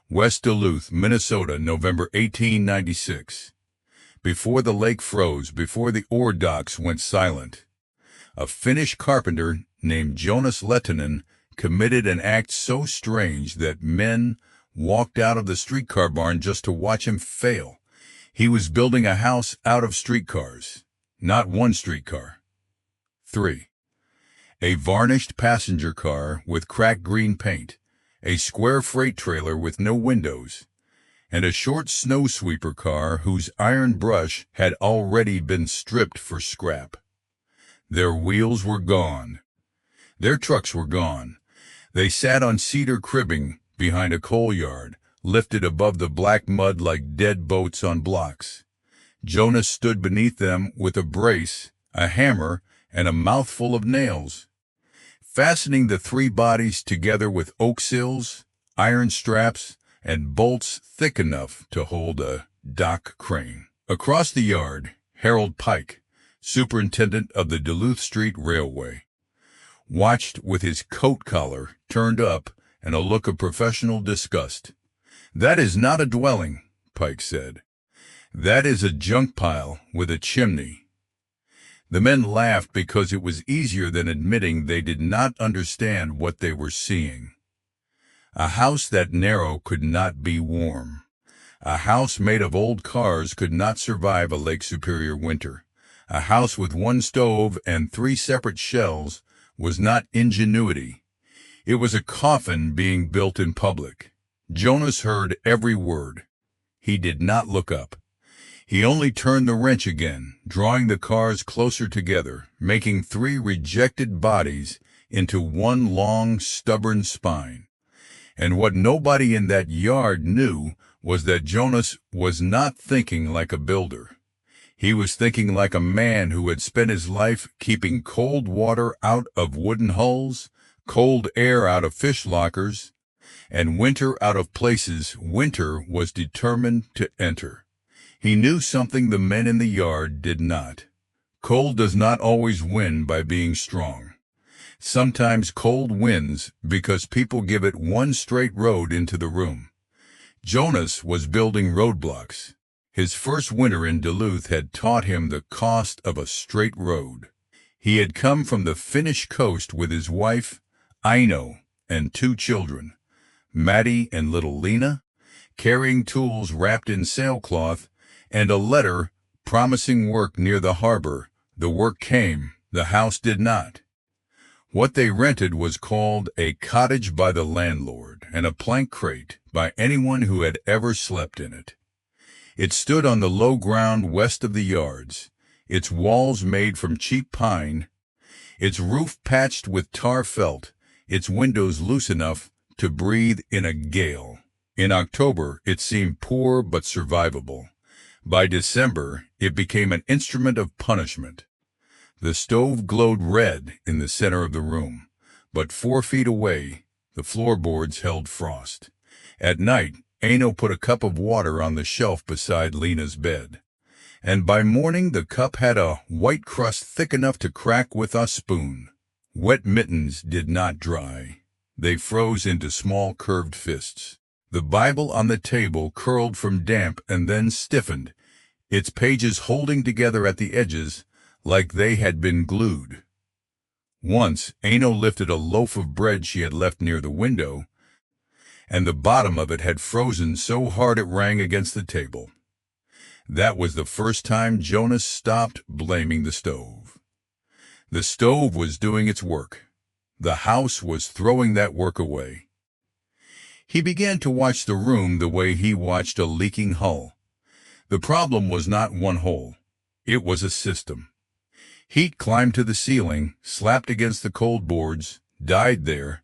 West Duluth, Minnesota, November 1896. Before the lake froze, before the ore docks went silent, a Finnish carpenter named Jonas Lehtonen committed an act so strange that men walked out of the streetcar barn just to watch him fail. He was building a house out of streetcars. Not one streetcar. 3. A varnished passenger car with cracked green paint, a square freight trailer with no windows, and a short snow sweeper car whose iron brush had already been stripped for scrap. Their wheels were gone. Their trucks were gone. They sat on cedar cribbing behind a coal yard, lifted above the black mud like dead boats on blocks. Jonas stood beneath them with a brace, a hammer, and a mouthful of nails, fastening the three bodies together with oak sills, iron straps, and bolts thick enough to hold a dock crane. Across the yard, Harold Pike, superintendent of the Duluth Street Railway, watched with his coat collar turned up and a look of professional disgust. "That is not a dwelling," Pike said. "That is a junk pile with a chimney." The men laughed because it was easier than admitting they did not understand what they were seeing. A house that narrow could not be warm. A house made of old cars could not survive a Lake Superior winter. A house with one stove and 3 separate shells was not ingenuity. It was a coffin being built in public. Jonas heard every word. He did not look up. He only turned the wrench again, drawing the cars closer together, making 3 rejected bodies into one long, stubborn spine. And what nobody in that yard knew was that Jonas was not thinking like a builder. He was thinking like a man who had spent his life keeping cold water out of wooden hulls, cold air out of fish lockers, and winter out of places winter was determined to enter. He knew something the men in the yard did not. Cold does not always win by being strong. Sometimes cold wins because people give it one straight road into the room. Jonas was building roadblocks. His first winter in Duluth had taught him the cost of a straight road. He had come from the Finnish coast with his wife, Aino, and 2 children, Maddie and little Lena, carrying tools wrapped in sailcloth, and a letter promising work near the harbor. The work came, the house did not. What they rented was called a cottage by the landlord and a plank crate by anyone who had ever slept in it. It stood on the low ground west of the yards, its walls made from cheap pine, its roof patched with tar felt, its windows loose enough to breathe in a gale. In October, it seemed poor but survivable. By December, it became an instrument of punishment. The stove glowed red in the center of the room, but 4 feet away, the floorboards held frost. At night, Aino put a cup of water on the shelf beside Lena's bed, and by morning the cup had a white crust thick enough to crack with a spoon. Wet mittens did not dry. They froze into small curved fists. The Bible on the table curled from damp and then stiffened, its pages holding together at the edges like they had been glued. Once, Aino lifted a loaf of bread she had left near the window, and the bottom of it had frozen so hard it rang against the table. That was the first time Jonas stopped blaming the stove. The stove was doing its work. The house was throwing that work away. He began to watch the room the way he watched a leaking hull. The problem was not one hole. It was a system. Heat climbed to the ceiling, slapped against the cold boards, died there,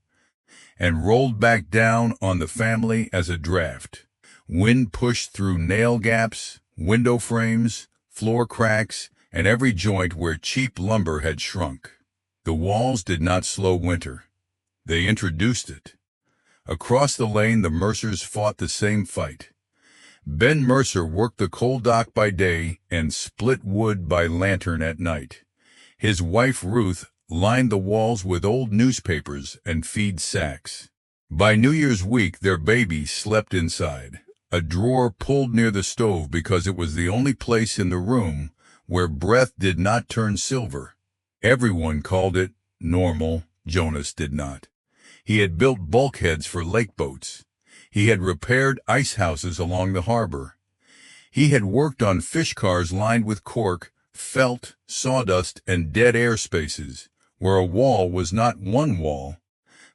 and rolled back down on the family as a draft. Wind pushed through nail gaps, window frames, floor cracks, and every joint where cheap lumber had shrunk. The walls did not slow winter. They introduced it. Across the lane, the Mercers fought the same fight. Ben Mercer worked the coal dock by day and split wood by lantern at night. His wife, Ruth, lined the walls with old newspapers and feed sacks. By New Year's week, their baby slept inside, a drawer pulled near the stove because it was the only place in the room where breath did not turn silver. Everyone called it normal. Jonas did not. He had built bulkheads for lake boats. He had repaired ice houses along the harbor. He had worked on fish cars lined with cork, felt, sawdust, and dead air spaces, where a wall was not one wall,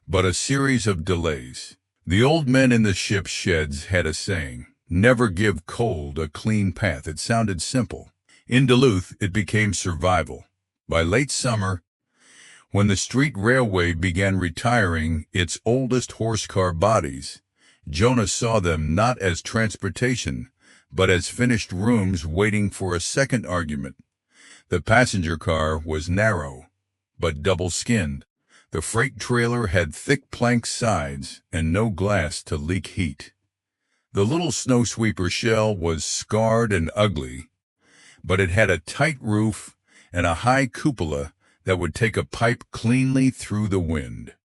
but a series of delays. The old men in the ship's sheds had a saying, "Never give cold a clean path." It sounded simple. In Duluth, it became survival. By late summer, when the street railway began retiring its oldest horse-car bodies, Jonas saw them not as transportation, but as finished rooms waiting for a second argument. The passenger car was narrow, but double-skinned. The freight trailer had thick plank sides and no glass to leak heat. The little snow sweeper shell was scarred and ugly, but it had a tight roof and a high cupola that would take a pipe cleanly through the wind.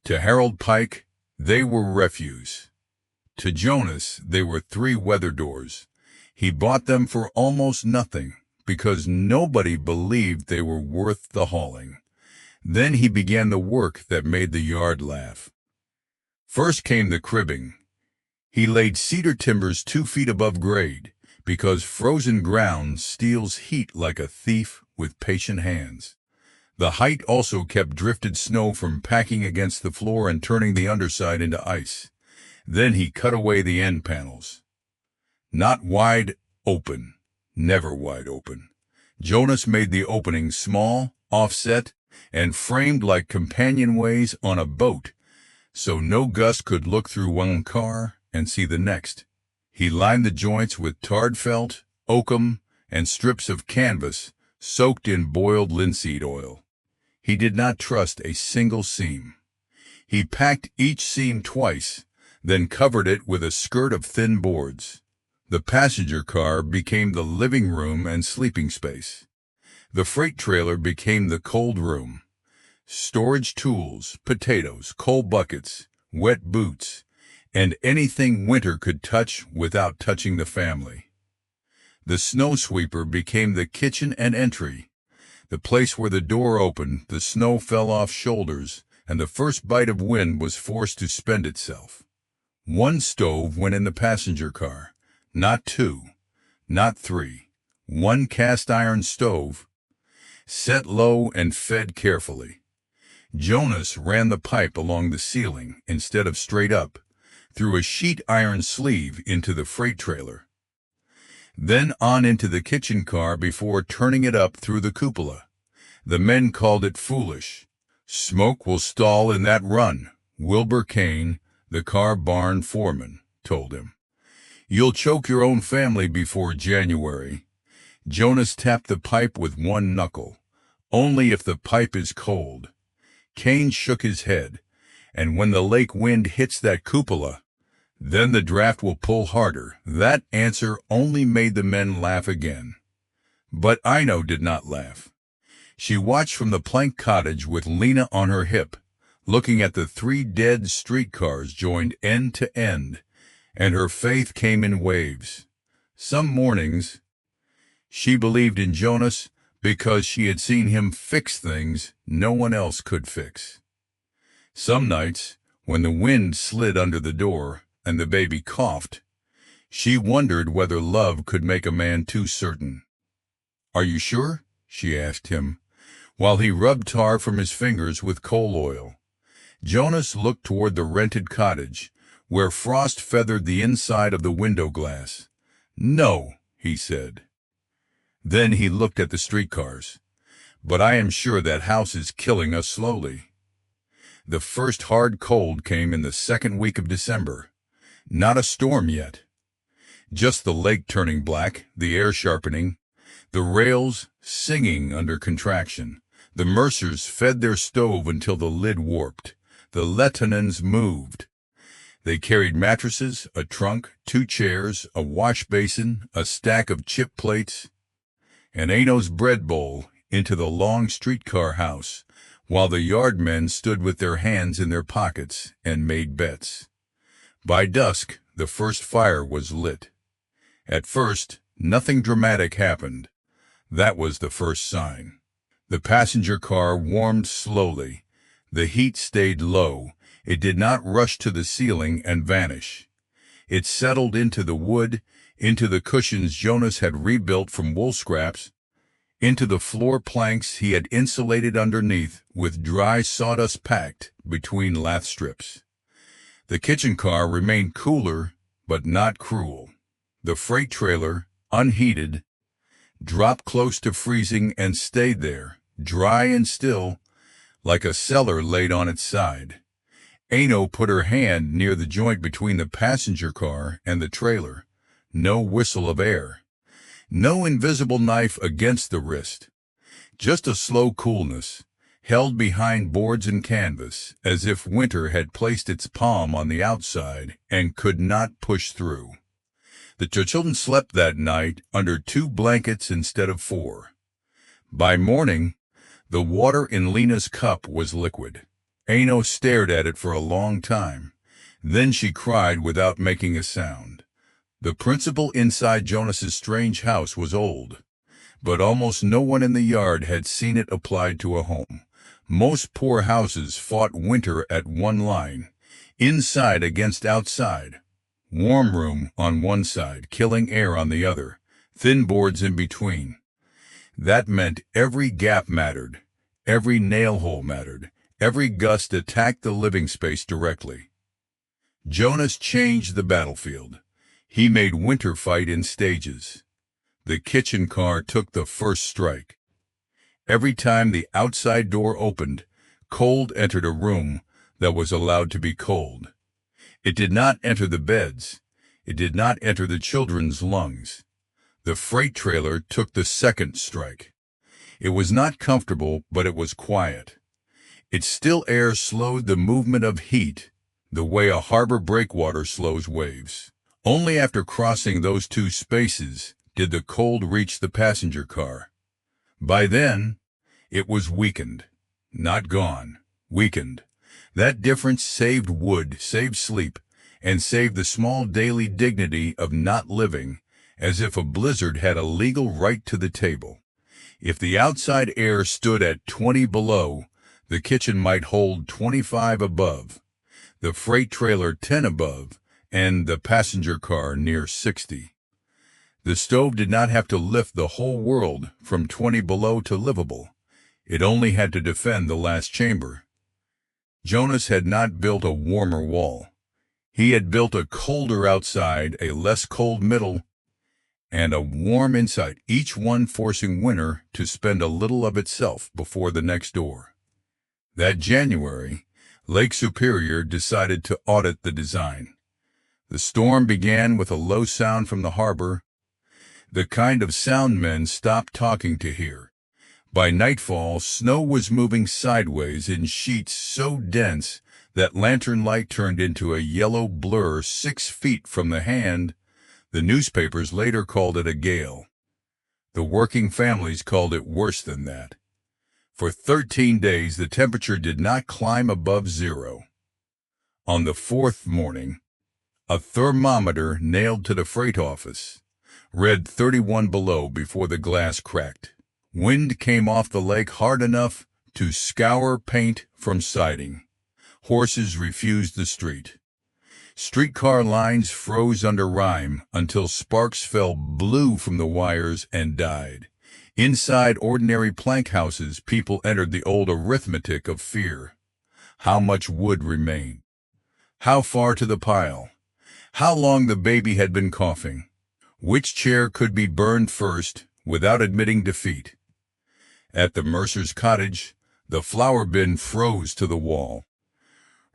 To Harold Pike, they were refuse. To Jonas, they were 3 weather doors. He bought them for almost nothing because nobody believed they were worth the hauling. Then he began the work that made the yard laugh. First came the cribbing. He laid cedar timbers 2 feet above grade, because frozen ground steals heat like a thief with patient hands. The height also kept drifted snow from packing against the floor and turning the underside into ice. Then he cut away the end panels. Not wide open, never wide open. Jonas made the opening small, offset, and framed like companionways on a boat, so no gust could look through one car and see the next. He lined the joints with tarred felt, oakum, and strips of canvas soaked in boiled linseed oil. He did not trust a single seam. He packed each seam twice, then covered it with a skirt of thin boards. The passenger car became the living room and sleeping space. The freight trailer became the cold room. Storage tools, potatoes, coal buckets, wet boots, and anything winter could touch without touching the family. The snow sweeper became the kitchen and entry, the place where the door opened, the snow fell off shoulders, and the first bite of wind was forced to spend itself. 1 stove went in the passenger car, not 2, not 3. 1 cast iron stove, set low and fed carefully. Jonas ran the pipe along the ceiling instead of straight up, through a sheet iron sleeve into the freight trailer. Then on into the kitchen car before turning it up through the cupola. The men called it foolish. "Smoke will stall in that run," Wilbur Kane, the car barn foreman, told him. "You'll choke your own family before January." Jonas tapped the pipe with 1 knuckle. "Only if the pipe is cold." Kane shook his head. "And when the lake wind hits that cupola, then the draft will pull harder." That answer only made the men laugh again. But Ino did not laugh. She watched from the plank cottage with Lena on her hip, looking at the 3 dead streetcars joined end to end, and her faith came in waves. Some mornings, she believed in Jonas because she had seen him fix things no one else could fix. Some nights, when the wind slid under the door and the baby coughed, she wondered whether love could make a man too certain. "Are you sure?" she asked him, while he rubbed tar from his fingers with coal oil. Jonas looked toward the rented cottage, where frost feathered the inside of the window glass. "No," he said. Then he looked at the streetcars. "But I am sure that house is killing us slowly." The first hard cold came in the 2nd week of December. Not a storm yet. Just the lake turning black, the air sharpening, the rails singing under contraction. The Mercers fed their stove until the lid warped. The Lehtonens moved. They carried mattresses, a trunk, 2 chairs, a wash basin, a stack of chip plates, and Eno's bread bowl into the long streetcar house, while the yardmen stood with their hands in their pockets and made bets. By dusk, the first fire was lit. At first, nothing dramatic happened. That was the first sign. The passenger car warmed slowly. The heat stayed low. It did not rush to the ceiling and vanish. It settled into the wood, into the cushions Jonas had rebuilt from wool scraps, into the floor planks he had insulated underneath with dry sawdust packed between lath strips. The kitchen car remained cooler, but not cruel. The freight trailer, unheated, dropped close to freezing and stayed there, dry and still, like a cellar laid on its side. Aino put her hand near the joint between the passenger car and the trailer. No whistle of air. No invisible knife against the wrist. Just a slow coolness, held behind boards and canvas, as if winter had placed its palm on the outside and could not push through. The children slept that night under 2 blankets instead of 4. By morning, the water in Lena's cup was liquid. Aino stared at it for a long time. Then she cried without making a sound. The principle inside Jonas's strange house was old, but almost no one in the yard had seen it applied to a home. Most poor houses fought winter at one line, inside against outside. Warm room on one side, killing air on the other, thin boards in between. That meant every gap mattered, every nail hole mattered, every gust attacked the living space directly. Jonas changed the battlefield. He made winter fight in stages. The kitchen car took the first strike. Every time the outside door opened, cold entered a room that was allowed to be cold. It did not enter the beds. It did not enter the children's lungs. The freight trailer took the second strike. It was not comfortable, but it was quiet. Its still air slowed the movement of heat, the way a harbor breakwater slows waves. Only after crossing those 2 spaces did the cold reach the passenger car. By then, it was weakened. Not gone. Weakened. That difference saved wood, saved sleep, and saved the small daily dignity of not living, as if a blizzard had a legal right to the table. If the outside air stood at 20 below, the kitchen might hold 25 above, the freight trailer 10 above, and the passenger car near 60. The stove did not have to lift the whole world from 20 below to livable. It only had to defend the last chamber. Jonas had not built a warmer wall. He had built a colder outside, a less cold middle, and a warm inside, each one forcing winter to spend a little of itself before the next door. That January, Lake Superior decided to audit the design. The storm began with a low sound from the harbor, the kind of sound men stopped talking to hear. By nightfall, snow was moving sideways in sheets so dense that lantern light turned into a yellow blur 6 feet from the hand. The newspapers later called it a gale. The working families called it worse than that. For 13 days, the temperature did not climb above 0. On the 4th morning, a thermometer nailed to the freight office read 31 below before the glass cracked. Wind came off the lake hard enough to scour paint from siding. Horses refused the street. Streetcar lines froze under rime until sparks fell blue from the wires and died. Inside ordinary plank houses, people entered the old arithmetic of fear. How much wood remained? How far to the pile? How long the baby had been coughing? Which chair could be burned first without admitting defeat? At the Mercer's cottage, the flour bin froze to the wall.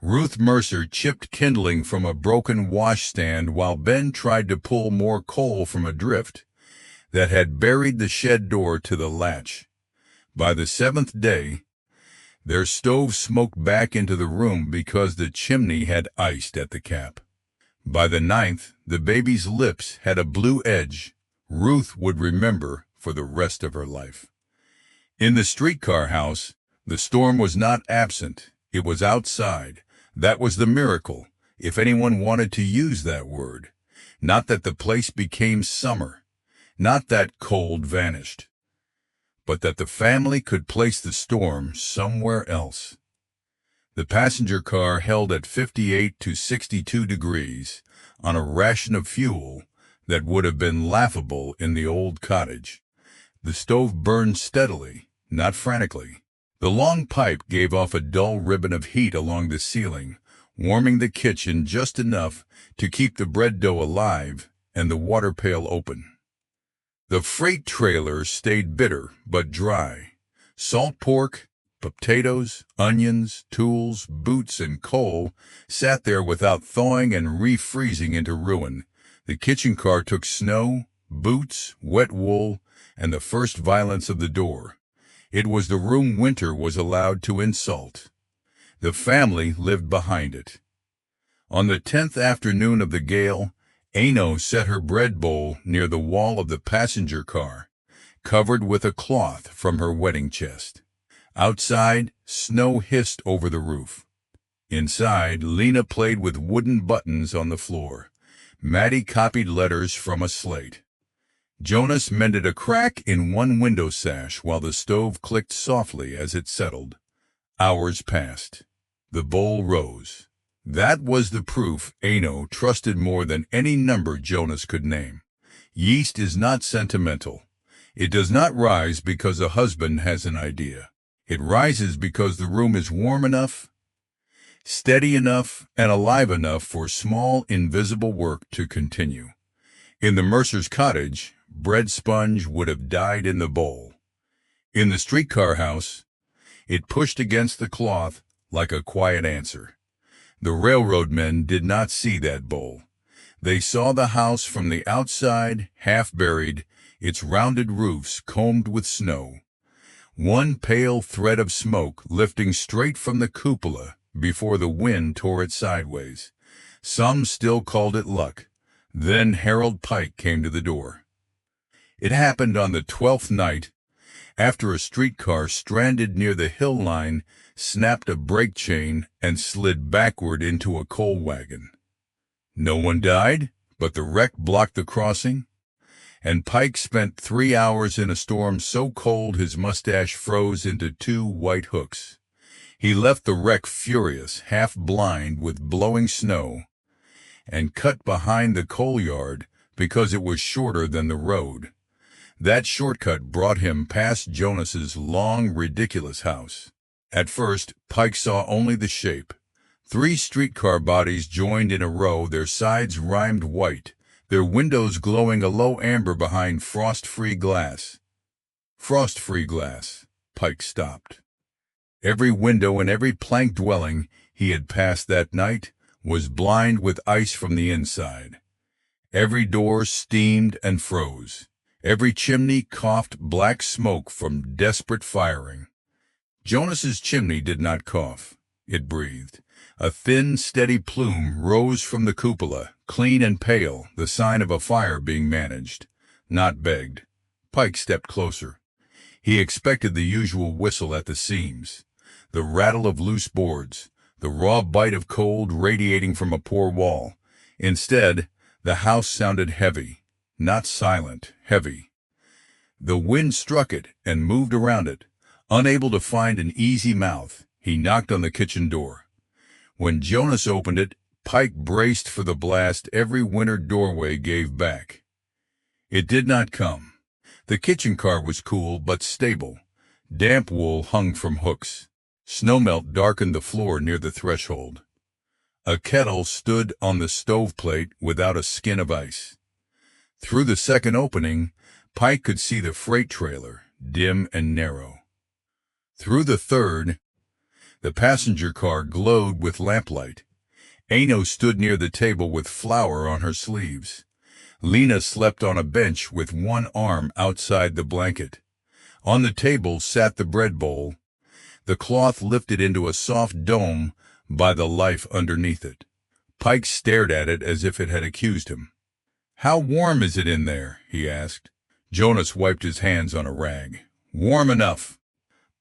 Ruth Mercer chipped kindling from a broken washstand while Ben tried to pull more coal from a drift that had buried the shed door to the latch. By the 7th day, their stove smoked back into the room because the chimney had iced at the cap. By the 9th, the baby's lips had a blue edge Ruth would remember for the rest of her life. In the streetcar house, The storm was not absent. It was outside. That was the miracle, if anyone wanted to use that word. Not that the place became summer. Not that cold vanished. But that the family could place the storm somewhere else. The passenger car held at 58 to 62 degrees on a ration of fuel that would have been laughable in the old cottage. The stove burned steadily, not frantically. The long pipe gave off a dull ribbon of heat along the ceiling, warming the kitchen just enough to keep the bread dough alive and the water pail open. The freight trailer stayed bitter but dry. Salt pork, potatoes, onions, tools, boots, and coal sat there without thawing and refreezing into ruin. The kitchen car took snow, boots, wet wool, and the first violence of the door. It was the room winter was allowed to insult. The family lived behind it. On the 10th afternoon of the gale, Aino set her bread bowl near the wall of the passenger car, covered with a cloth from her wedding chest. Outside, snow hissed over the roof. Inside, Lena played with wooden buttons on the floor. Maddie copied letters from a slate. Jonas mended a crack in one window sash while the stove clicked softly as it settled. Hours passed. The bowl rose. That was the proof Aino trusted more than any number Jonas could name. Yeast is not sentimental. It does not rise because a husband has an idea. It rises because the room is warm enough, steady enough, and alive enough for small, invisible work to continue. In the Mercer's cottage, bread sponge would have died in the bowl. In the streetcar house, it pushed against the cloth like a quiet answer. The railroad men did not see that bowl. They saw the house from the outside, half buried, its rounded roofs combed with snow. One pale thread of smoke lifting straight from the cupola before the wind tore it sideways. Some still called it luck. Then Harold Pike came to the door. It happened on the 12th night, after a streetcar stranded near the hill line snapped a brake chain and slid backward into a coal wagon. No one died, but the wreck blocked the crossing, and Pike spent 3 hours in a storm so cold his mustache froze into 2 white hooks. He left the wreck furious, half blind with blowing snow, and cut behind the coal yard because it was shorter than the road. That shortcut brought him past Jonas's long, ridiculous house. At first, Pike saw only the shape. 3 streetcar bodies joined in a row, their sides rimed white, their windows glowing a low amber behind frost-free glass. Frost-free glass. Pike stopped. Every window in every plank dwelling he had passed that night was blind with ice from the inside. Every door steamed and froze. Every chimney coughed black smoke from desperate firing. Jonas's chimney did not cough. It breathed. A thin, steady plume rose from the cupola, clean and pale, the sign of a fire being managed, not begged. Pike stepped closer. He expected the usual whistle at the seams, the rattle of loose boards, the raw bite of cold radiating from a poor wall. Instead, the house sounded heavy, not silent, heavy. The wind struck it and moved around it. Unable to find an easy mouth, he knocked on the kitchen door. When Jonas opened it, Pike braced for the blast every winter doorway gave back. It did not come. The kitchen car was cool but stable. Damp wool hung from hooks. Snowmelt darkened the floor near the threshold. A kettle stood on the stoveplate without a skin of ice. Through the second opening, Pike could see the freight trailer, dim and narrow. Through the third, the passenger car glowed with lamplight. Aino stood near the table with flour on her sleeves. Lena slept on a bench with one arm outside the blanket. On the table sat the bread bowl, the cloth lifted into a soft dome by the life underneath it. Pike stared at it as if it had accused him. "How warm is it in there?" he asked. Jonas wiped his hands on a rag. "Warm enough."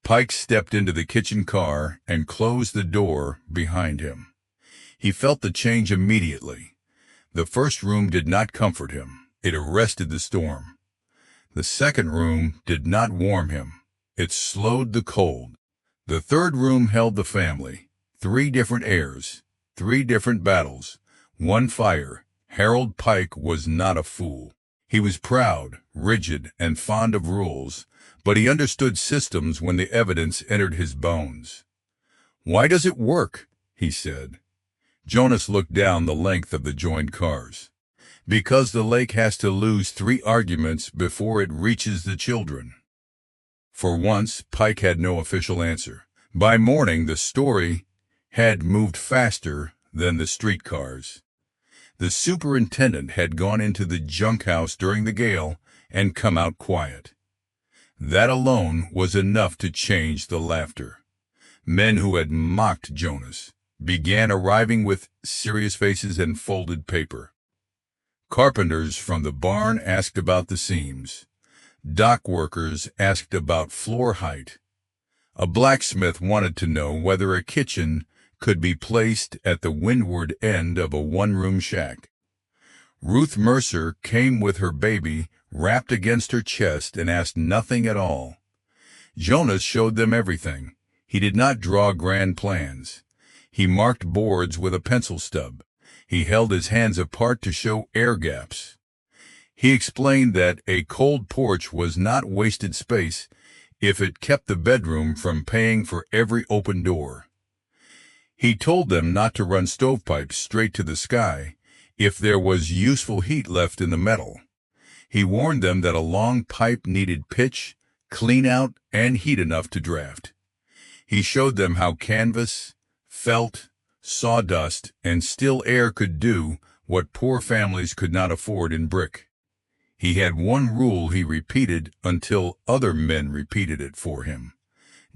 Pike stepped into the kitchen car and closed the door behind him. He felt the change immediately. The first room did not comfort him. It arrested the storm. The second room did not warm him. It slowed the cold. The third room held the family. 3 different airs, 3 different battles, 1 fire. Harold Pike was not a fool. He was proud, rigid, and fond of rules, but he understood systems when the evidence entered his bones. "Why does it work?" he said. Jonas looked down the length of the joined cars. "Because the lake has to lose 3 arguments before it reaches the children." For once, Pike had no official answer. By morning, the story had moved faster than the streetcars. The superintendent had gone into the junk house during the gale and come out quiet. That alone was enough to change the laughter. Men who had mocked Jonas began arriving with serious faces and folded paper. Carpenters from the barn asked about the seams. Dock workers asked about floor height. A blacksmith wanted to know whether a kitchen could be placed at the windward end of a 1-room shack. Ruth Mercer came with her baby wrapped against her chest and asked nothing at all. Jonas showed them everything. He did not draw grand plans. He marked boards with a pencil stub. He held his hands apart to show air gaps. He explained that a cold porch was not wasted space if it kept the bedroom from paying for every open door. He told them not to run stovepipes straight to the sky if there was useful heat left in the metal. He warned them that a long pipe needed pitch, clean out, and heat enough to draft. He showed them how canvas, felt, sawdust, and still air could do what poor families could not afford in brick. He had one rule he repeated until other men repeated it for him.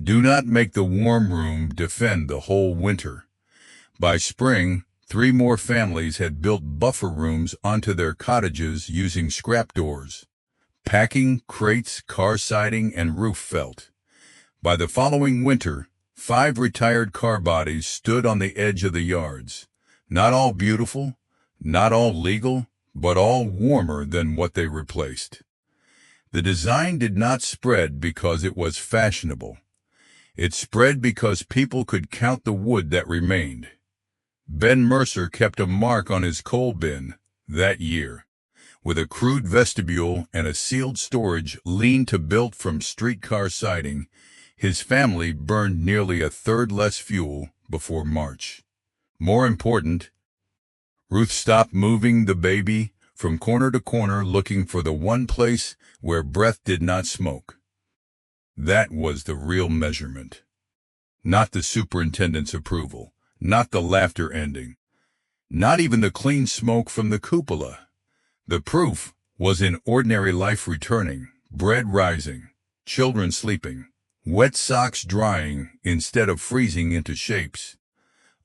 Do not make the warm room defend the whole winter. By spring, 3 more families had built buffer rooms onto their cottages using scrap doors, packing, crates, car siding, and roof felt. By the following winter, 5 retired car bodies stood on the edge of the yards. Not all beautiful, not all legal, but all warmer than what they replaced. The design did not spread because it was fashionable. It spread because people could count the wood that remained. Ben Mercer kept a mark on his coal bin that year. With a crude vestibule and a sealed storage lean-to-built from streetcar siding, his family burned nearly 1/3 less fuel before March. More important, Ruth stopped moving the baby from corner to corner looking for the one place where breath did not smoke. That was the real measurement. Not the superintendent's approval, not the laughter ending, not even the clean smoke from the cupola. The proof was in ordinary life returning, bread rising, children sleeping, wet socks drying instead of freezing into shapes,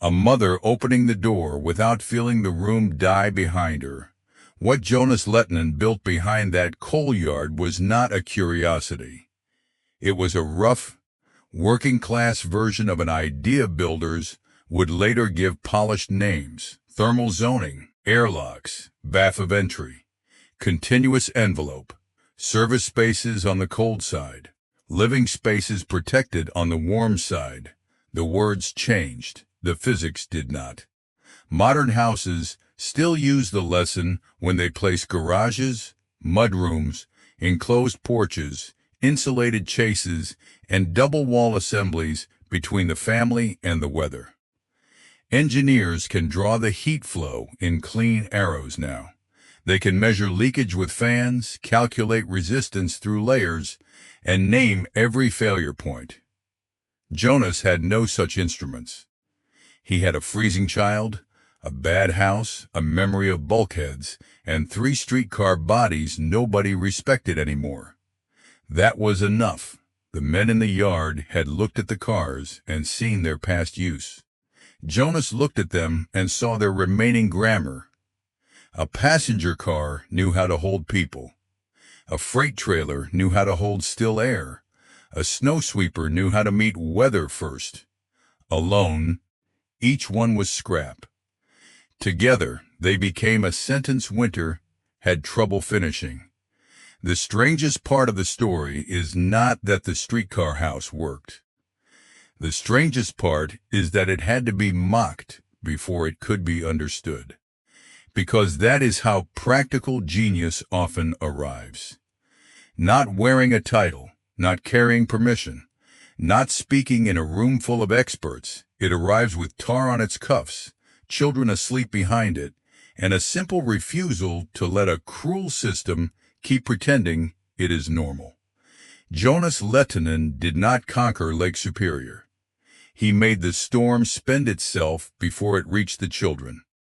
a mother opening the door without feeling the room die behind her. What Jonas Lehtonen built behind that coal yard was not a curiosity. It was a rough, working-class version of an idea builders would later give polished names: thermal zoning, airlocks, bath of entry, continuous envelope, service spaces on the cold side, living spaces protected on the warm side. The words changed, the physics did not. Modern houses still use the lesson when they place garages, mudrooms, enclosed porches, insulated chases, and double-wall assemblies between the family and the weather. Engineers can draw the heat flow in clean arrows now. They can measure leakage with fans, calculate resistance through layers, and name every failure point. Jonas had no such instruments. He had a freezing child, a bad house, a memory of bulkheads, and 3 streetcar bodies nobody respected anymore. That was enough. The men in the yard had looked at the cars and seen their past use. Jonas looked at them and saw their remaining grammar. A passenger car knew how to hold people. A freight trailer knew how to hold still air. A snow sweeper knew how to meet weather first. Alone, each one was scrap. Together, they became a sentence winter had trouble finishing. The strangest part of the story is not that the streetcar house worked. The strangest part is that it had to be mocked before it could be understood. Because that is how practical genius often arrives. Not wearing a title, not carrying permission, not speaking in a room full of experts, it arrives with tar on its cuffs, children asleep behind it, and a simple refusal to let a cruel system keep pretending it is normal. Jonas Lehtonen did not conquer Lake Superior. He made the storm spend itself before it reached the children.